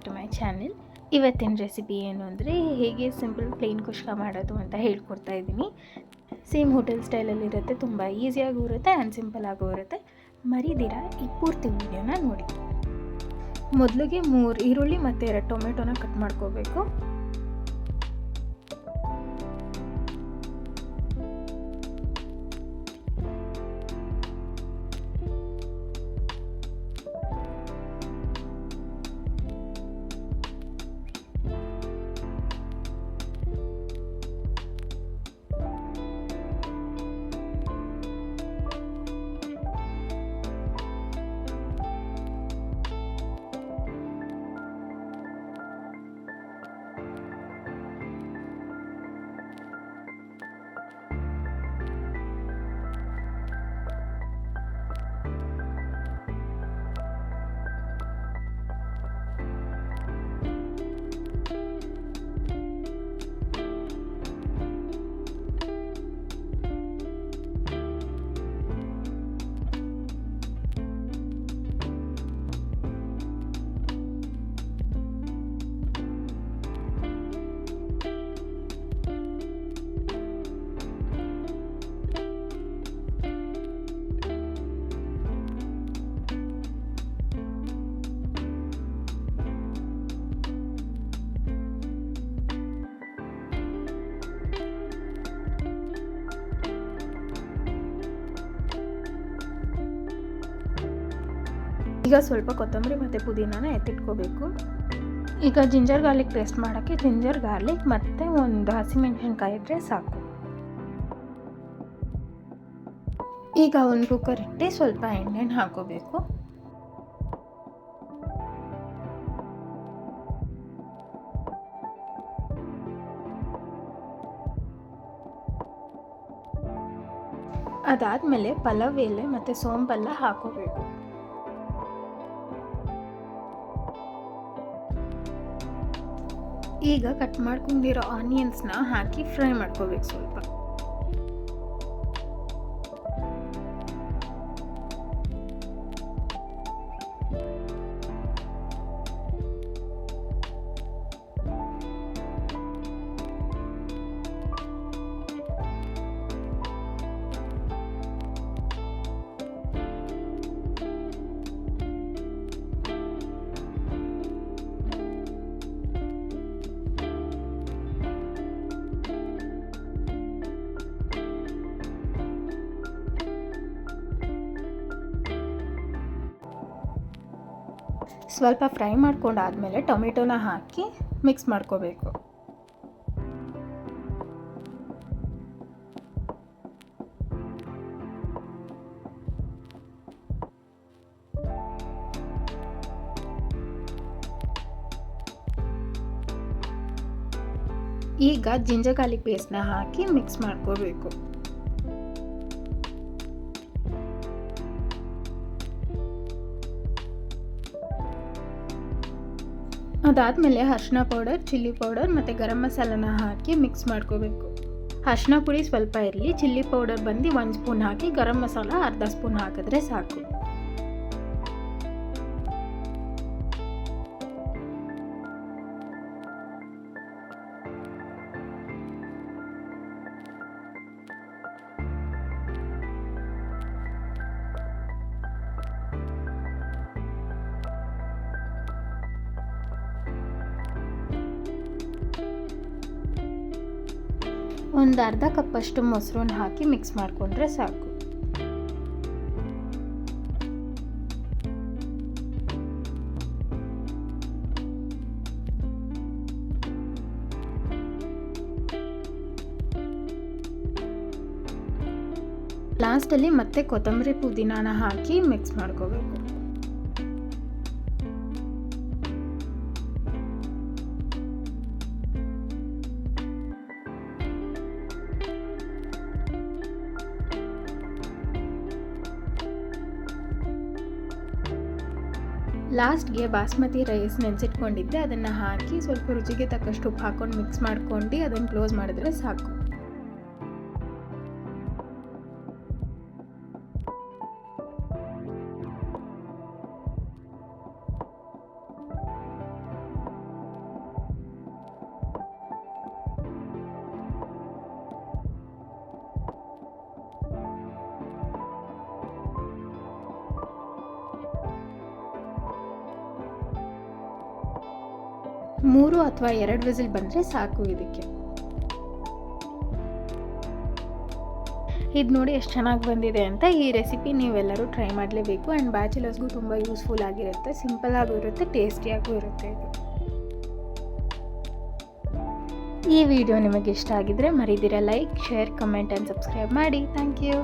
Back to my channel. ಇವತ್ತಿನ recipe ಏನು ಅಂದರೆ ಹೇಗೆ ಸಿಂಪಲ್ ಪ್ಲೇನ್ ಕುಷ್ಕ ಮಾಡೋದು ಅಂತ ಹೇಳ್ಕೊಡ್ತಾ ಇದ್ದೀನಿ. ಸೇಮ್ ಹೋಟೆಲ್ ಸ್ಟೈಲಲ್ಲಿರುತ್ತೆ, ತುಂಬ ಈಸಿಯಾಗೂ ಇರುತ್ತೆ ಆ್ಯಂಡ್ ಸಿಂಪಲ್ ಆಗೂ ಇರುತ್ತೆ. ಮರಿದಿರ ಈ ಪೂರ್ತಿ ವಿಡಿಯೋನ ನೋಡಿ. ಮೊದಲಿಗೆ 3 ಈರುಳ್ಳಿ ಮತ್ತು 2 ಟೊಮೆಟೊನ ಕಟ್ ಮಾಡ್ಕೋಬೇಕು. ಈಗ ಸ್ವಲ್ಪ ಕೊತ್ತಂಬರಿ ಮತ್ತು ಪುದೀನಾನ ಎತ್ತಿಟ್ಕೋಬೇಕು. ಈಗ ಜಿಂಜರ್ ಗಾರ್ಲಿಕ್ ಪೇಸ್ಟ್ ಮಾಡೋಕ್ಕೆ ಜಿಂಜರ್ ಗಾರ್ಲಿಕ್ ಮತ್ತು ಒಂದು ಹಸಿಮೆಣಸಿನ್ಕಾಯಿ ಇದ್ದರೆ ಸಾಕು. ಈಗ ಒಂದು ಕುಕ್ಕರ್ ಇಟ್ಟು ಸ್ವಲ್ಪ ಎಣ್ಣೆನ ಹಾಕೋಬೇಕು. ಅದಾದಮೇಲೆ ಪಲಾವ್ ಎಲೆ ಮತ್ತು ಸೋಂಪೆಲ್ಲ ಹಾಕೋಬೇಕು. ಈಗ ಕಟ್ ಮಾಡ್ಕೊಂಡಿರೋ ಆನಿಯನ್ಸ್ನ ಹಾಕಿ ಫ್ರೈ ಮಾಡ್ಕೋಬೇಕು ಸ್ವಲ್ಪ. ಸ್ವಲ್ಪ ಫ್ರೈ ಮಾಡ್ಕೊಂಡಾದ್ಮೇಲೆ ಟೊಮೆಟೊನ ಹಾಕಿ ಮಿಕ್ಸ್ ಮಾಡ್ಕೋಬೇಕು. ಈಗ ಜಿಂಜರ್ ಗಾರ್ಲಿಕ್ ಪೇಸ್ಟ್ನ ಹಾಕಿ ಮಿಕ್ಸ್ ಮಾಡ್ಕೋಬೇಕು. ಅದಾದಮೇಲೆ ಅರಿಶಿನ ಪೌಡರ್, ಚಿಲ್ಲಿ ಪೌಡರ್ ಮತ್ತು ಗರಂ ಮಸಾಲನ ಹಾಕಿ ಮಿಕ್ಸ್ ಮಾಡ್ಕೋಬೇಕು. ಅರಿಶಿನ ಪುಡಿ ಸ್ವಲ್ಪ ಇರಲಿ, ಚಿಲ್ಲಿ ಪೌಡರ್ ಬಂದು 1 ಸ್ಪೂನ್ ಹಾಕಿ, ಗರಂ ಮಸಾಲ ಅರ್ಧ ಸ್ಪೂನ್ ಹಾಕಿದ್ರೆ ಸಾಕು. ಒಂದು ಅರ್ಧ ಕಪ್ಪಷ್ಟು ಮೊಸರನ್ನ ಹಾಕಿ ಮಿಕ್ಸ್ ಮಾಡಿಕೊಂಡ್ರೆ ಸಾಕು. ಲಾಸ್ಟಲ್ಲಿ ಮತ್ತೆ ಕೊತ್ತಂಬರಿ ಪುದೀನಾನ ಹಾಕಿ ಮಿಕ್ಸ್ ಮಾಡ್ಕೋಬೇಕು. ಲಾಸ್ಟ್ಗೆ ಬಾಸ್ಮತಿ ರೈಸ್ ನೆನೆಸಿಟ್ಕೊಂಡಿದ್ದೆ, ಅದನ್ನು ಹಾಕಿ ಸ್ವಲ್ಪ ರುಚಿಗೆ ತಕ್ಕಷ್ಟು ಉಪ್ಪು ಹಾಕ್ಕೊಂಡು ಮಿಕ್ಸ್ ಮಾಡ್ಕೊಂಡು ಅದನ್ನು ಕ್ಲೋಸ್ ಮಾಡಿದ್ರೆ ಸಾಕು. 3 ಅಥವಾ 2 ವಿಸಿಲ್ ಬಂದರೆ ಸಾಕು ಇದಕ್ಕೆ. ಇದು ನೋಡಿ ಎಷ್ಟು ಚೆನ್ನಾಗಿ ಬಂದಿದೆ ಅಂತ. ಈ ರೆಸಿಪಿ ನೀವೆಲ್ಲರೂ ಟ್ರೈ ಮಾಡಲೇಬೇಕು. ಆ್ಯಂಡ್ ಬ್ಯಾಚುಲರ್ಸ್ಗೂ ತುಂಬ ಯೂಸ್ಫುಲ್ ಆಗಿರುತ್ತೆ, ಸಿಂಪಲ್ ಆಗೂ ಇರುತ್ತೆ, ಟೇಸ್ಟಿಯಾಗೂ ಇರುತ್ತೆ ಇದು. ಈ ವಿಡಿಯೋ ನಿಮಗೆ ಇಷ್ಟ ಆಗಿದ್ರೆ ಮರಿದಿರ like, share, comment and subscribe ಮಾಡಿ. Thank you.